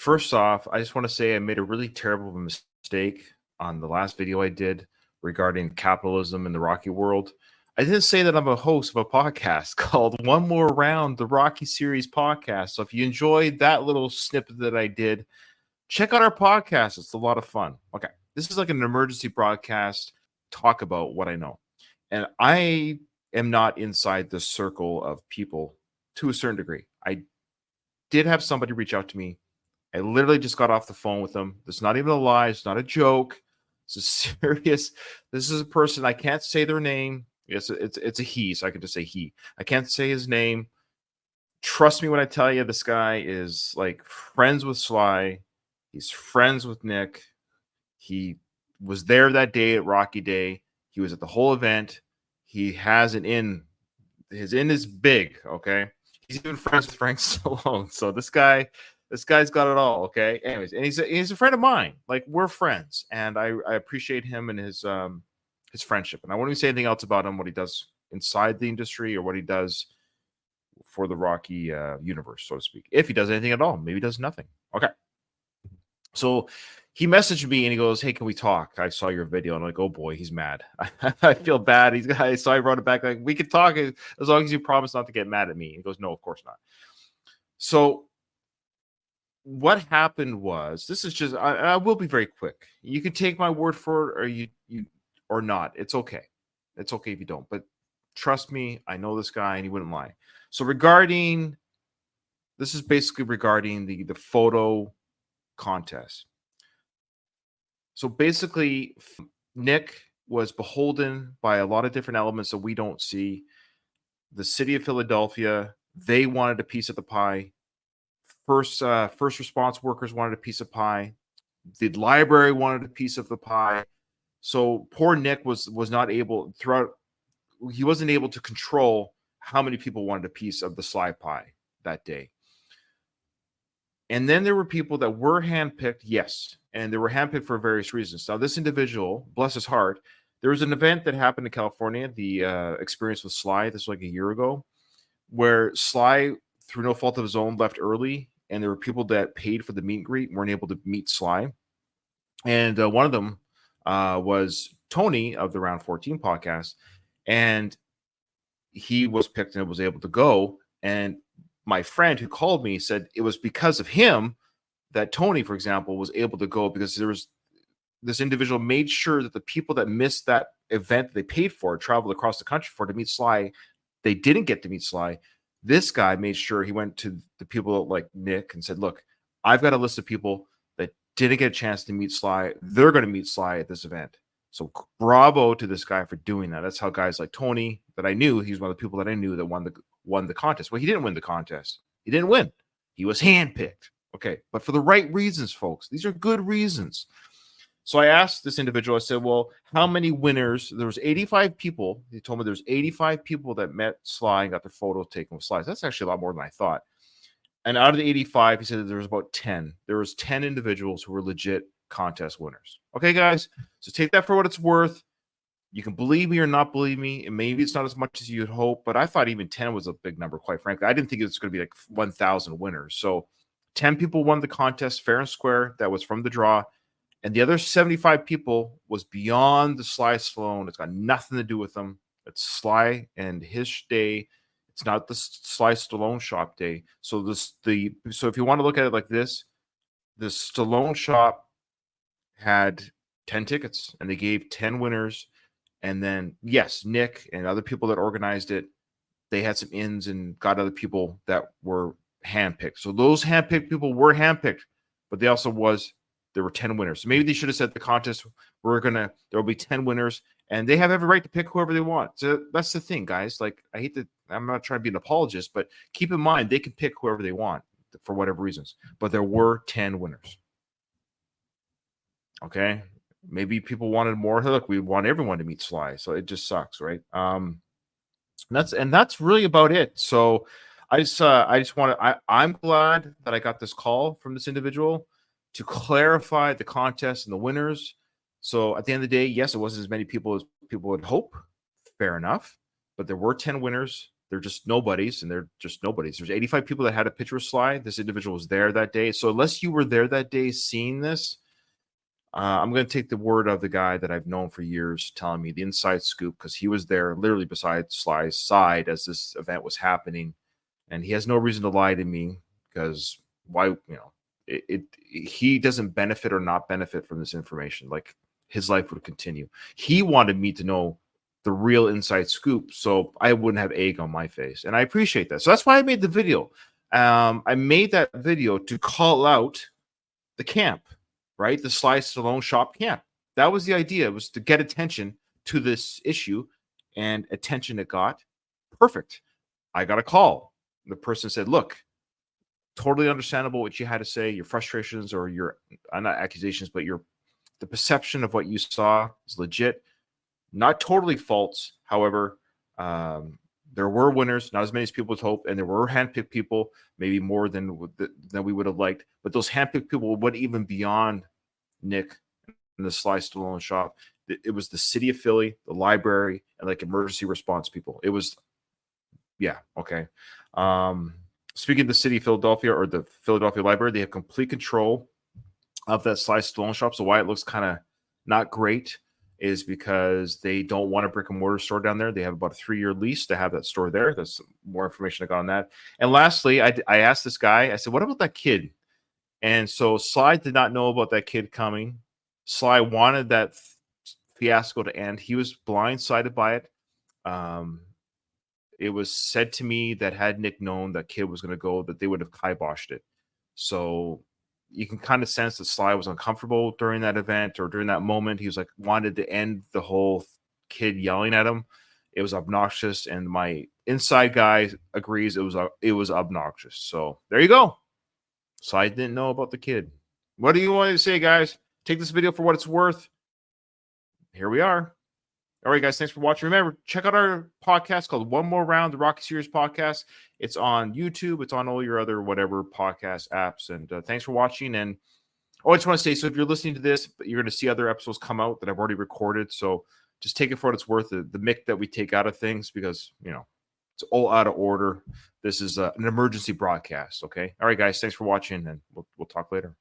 First off, I just want to say I made a really terrible mistake on the last video I did regarding capitalism in the Rocky world. I didn't say that I'm a host of a podcast called One More Round, the Rocky Series podcast. So if you enjoyed that little snippet that I did, check out our podcast. It's a lot of fun. Okay. This is like an emergency broadcast, talk about what I know. And I am not inside the circle of people to a certain degree. I did have somebody reach out to me. I literally just got off the phone with them. This is not even a lie. It's not a joke. This is serious. This is a person. I can't say their name. It's a he, so I can just say he. I can't say his name. Trust me when I tell you, this guy is like friends with Sly. He's friends with Nick. He was there that day at Rocky Day. He was at the whole event. He has an in. His in is big. Okay, he's even friends with Frank Stallone. So this guy's got it all. Okay. Anyways, and he's a friend of mine. Like, we're friends, and I appreciate him and his friendship. And I won't even say anything else about him, what he does inside the industry or what he does for the Rocky universe, so to speak. If he does anything at all, maybe he does nothing. Okay. So he messaged me and he goes, "Hey, can we talk? I saw your video." And I'm like, "Oh boy, he's mad." I feel bad. So I wrote it back like, "We could talk as long as you promise not to get mad at me." He goes, "No, of course not." So what happened was, this is just, I will be very quick. You can take my word for it, or you or not. It's okay. It's okay if you don't. But trust me, I know this guy and he wouldn't lie. So this is basically regarding the photo contest. So basically, Nick was beholden by a lot of different elements that we don't see. The city of Philadelphia, they wanted a piece of the pie. First response workers wanted a piece of pie. The library wanted a piece of the pie. So poor Nick was not able throughout. He wasn't able to control how many people wanted a piece of the Sly pie that day. And then there were people that were handpicked, yes, and they were handpicked for various reasons. Now, this individual, bless his heart, there was an event that happened in California, the experience with Sly, this was like a year ago, where Sly, through no fault of his own, left early, and there were people that paid for the meet and greet, weren't able to meet Sly. And one of them was Tony of the Round 14 podcast, and he was picked and was able to go. And my friend who called me said it was because of him that Tony, for example, was able to go, because there was this individual made sure that the people that missed that event that they paid for, traveled across the country for, to meet Sly, they didn't get to meet Sly. This guy made sure he went to the people like Nick and said, "Look, I've got a list of people that didn't get a chance to meet Sly. They're going to meet Sly at this event." So bravo to this guy for doing that. That's how guys like Tony, that I knew, he's one of the people that I knew that won the contest. Well, he didn't win the contest. He didn't win. He was handpicked. Okay, but for the right reasons, folks. These are good reasons. So I asked this individual, I said, "Well, how many winners?" There was 85 people. He told me there's 85 people that met Sly and got their photo taken with Sly. That's actually a lot more than I thought. And out of the 85, he said that there was about 10. There was 10 individuals who were legit contest winners. Okay, guys? So take that for what it's worth. You can believe me or not believe me, and maybe it's not as much as you'd hope, but I thought even 10 was a big number, quite frankly. I didn't think it was going to be like 1,000 winners. So 10 people won the contest fair and square. That was from the draw. And the other 75 people was beyond the Sly Stallone. It's got nothing to do with them. It's Sly and his day. It's not the Sly Stallone Shop day. So so if you want to look at it like this, the Stallone Shop had 10 tickets and they gave 10 winners. And then, yes, Nick and other people that organized it, they had some ins and got other people that were handpicked. So those handpicked people were handpicked, but there were 10 winners. So maybe they should have said the contest, there will be 10 winners, and they have every right to pick whoever they want. So that's the thing, guys. Like, I'm not trying to be an apologist, but keep in mind, they can pick whoever they want for whatever reasons. But there were 10 winners. Okay. Maybe people wanted more. Look, we want everyone to meet Sly, so it just sucks, right? That's really about it. So I'm glad that I got this call from this individual to clarify the contest and the winners. So at the end of the day, yes, it wasn't as many people as people would hope. Fair enough. But there were 10 winners. They're just nobodies, and they're just nobodies. There's 85 people that had a picture of Sly. This individual was there that day. So unless you were there that day seeing this, I'm going to take the word of the guy that I've known for years telling me the inside scoop, because he was there literally beside Sly's side as this event was happening. And he has no reason to lie to me, because why, he doesn't benefit or not benefit from this information. Like, his life would continue. He wanted me to know the real inside scoop so I wouldn't have egg on my face. And I appreciate that. So that's why I made the video. I made that video to call out the camp, right? The Sly Stallone Shop camp. That was the idea. It was to get attention to this issue, and attention it got. Perfect. I got a call. The person said, look, totally understandable what you had to say, your frustrations or your, not accusations, but the perception of what you saw is legit. Not totally false. However, there were winners, not as many as people would hope, and there were handpicked people, maybe more than we would have liked. But those handpicked people went even beyond Nick and the Sly Stallone Shop. It was the city of Philly, the library, and like emergency response people. It was, yeah, okay. Speaking of the city of Philadelphia, or the Philadelphia Library, they have complete control of that Sly Stallone Shop. So why it looks kind of not great is because they don't want a brick and mortar store down there. They have about a 3-year lease to have that store there. There's some more information I got on that. And lastly, I asked this guy, I said, what about that kid? And so Sly did not know about that kid coming. Sly wanted that fiasco to end. He was blindsided by it. It was said to me that had Nick known that kid was going to go, that they would have kiboshed it. So you can kind of sense that Sly was uncomfortable during that event, or during that moment. He was like, wanted to end the whole kid yelling at him. It was obnoxious, and my inside guy agrees it was obnoxious. So there you go. Sly didn't know about the kid. What do you want to say, guys? Take this video for what it's worth. Here we are. All right, guys, thanks for watching. Remember, check out our podcast called One More Round, the Rocky Series podcast. It's on YouTube. It's on all your other whatever podcast apps. And thanks for watching. And I just want to say, so if you're listening to this, you're going to see other episodes come out that I've already recorded. So just take it for what it's worth, the mick that we take out of things, because, it's all out of order. This is an emergency broadcast, okay? All right, guys, thanks for watching, and we'll talk later.